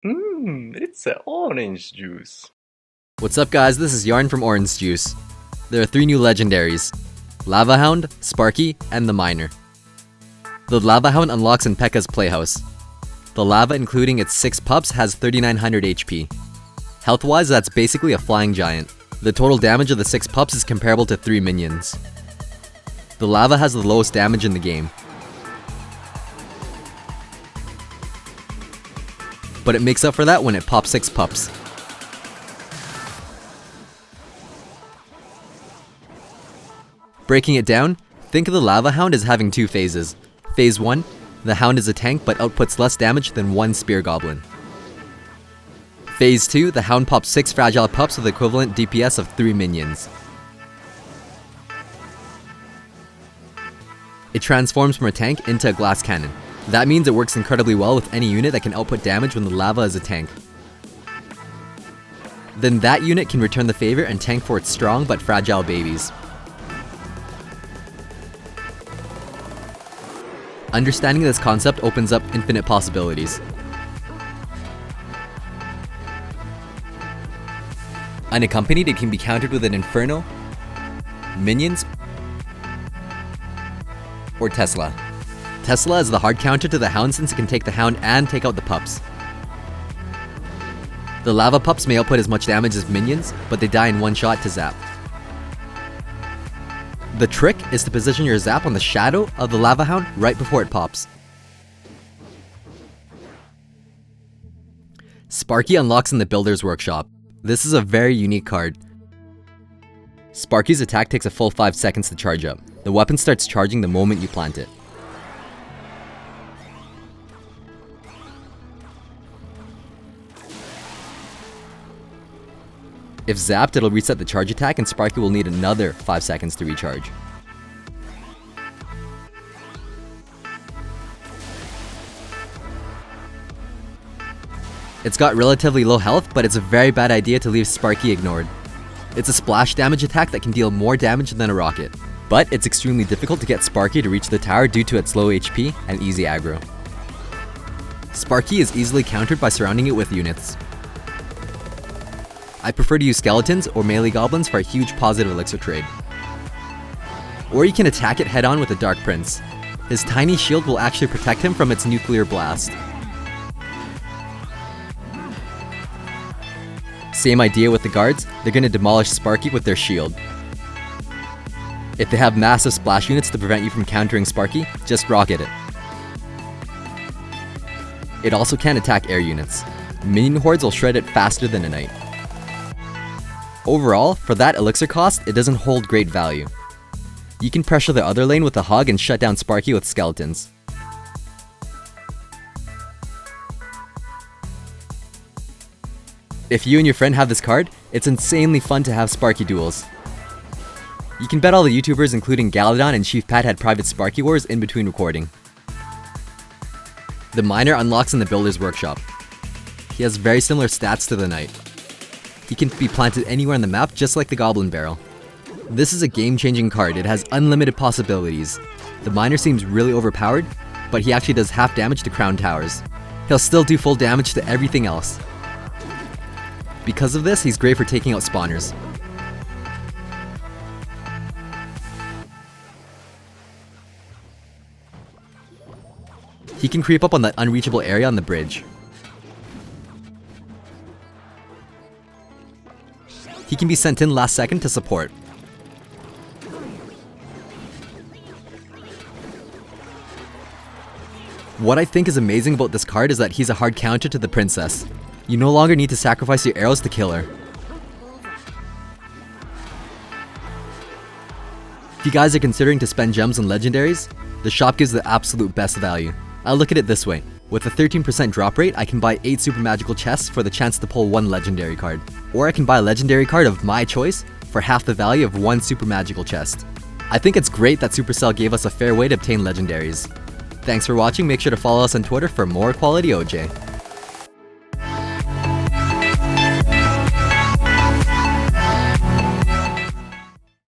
It's a orange juice. What's up guys, this is Yarn from Orange Juice. There are 3 new legendaries: Lava Hound, Sparky, and the Miner. The Lava Hound unlocks in PEKKA's Playhouse. The lava, including its 6 pups, has 3900 HP. Health-wise, that's basically a flying giant. The total damage of the 6 pups is comparable to 3 minions. The lava has the lowest damage in the game, but it makes up for that when it pops 6 pups. Breaking it down, think of the Lava Hound as having 2 phases. Phase 1, the Hound is a tank but outputs less damage than 1 Spear Goblin. Phase 2, the Hound pops 6 fragile pups with equivalent DPS of 3 minions. It transforms from a tank into a glass cannon. That means it works incredibly well with any unit that can output damage when the lava is a tank. Then that unit can return the favor and tank for its strong but fragile babies. Understanding this concept opens up infinite possibilities. Unaccompanied, it can be countered with an Inferno, Minions, or Tesla. Tesla is the hard counter to the Hound since it can take the Hound and take out the pups. The lava pups may output as much damage as minions, but they die in one shot to zap. The trick is to position your zap on the shadow of the Lava Hound right before it pops. Sparky unlocks in the Builder's Workshop. This is a very unique card. Sparky's attack takes a full 5 seconds to charge up. The weapon starts charging the moment you plant it. If zapped, it'll reset the charge attack and Sparky will need another 5 seconds to recharge. It's got relatively low health, but it's a very bad idea to leave Sparky ignored. It's a splash damage attack that can deal more damage than a rocket, but it's extremely difficult to get Sparky to reach the tower due to its low HP and easy aggro. Sparky is easily countered by surrounding it with units. I prefer to use skeletons or melee goblins for a huge positive elixir trade. Or you can attack it head on with a Dark Prince. His tiny shield will actually protect him from its nuclear blast. Same idea with the guards, they're going to demolish Sparky with their shield. If they have massive splash units to prevent you from countering Sparky, just rocket it. It also can attack air units. Minion hordes will shred it faster than a knight. Overall, for that elixir cost, it doesn't hold great value. You can pressure the other lane with a hug and shut down Sparky with skeletons. If you and your friend have this card, it's insanely fun to have Sparky duels. You can bet all the YouTubers including Galadon and Chief Pat had private Sparky wars in between recording. The Miner unlocks in the Builder's Workshop. He has very similar stats to the Knight. He can be planted anywhere on the map just like the Goblin Barrel. This is a game-changing card, it has unlimited possibilities. The Miner seems really overpowered, but he actually does half damage to crown towers. He'll still do full damage to everything else. Because of this, he's great for taking out spawners. He can creep up on that unreachable area on the bridge. He can be sent in last second to support. What I think is amazing about this card is that he's a hard counter to the princess. You no longer need to sacrifice your arrows to kill her. If you guys are considering to spend gems on legendaries, the shop gives the absolute best value. I'll look at it this way. With a 13% drop rate, I can buy 8 super magical chests for the chance to pull 1 legendary card. Or I can buy a legendary card of my choice for half the value of 1 super magical chest. I think it's great that Supercell gave us a fair way to obtain legendaries. Thanks for watching, make sure to follow us on Twitter for more quality OJ.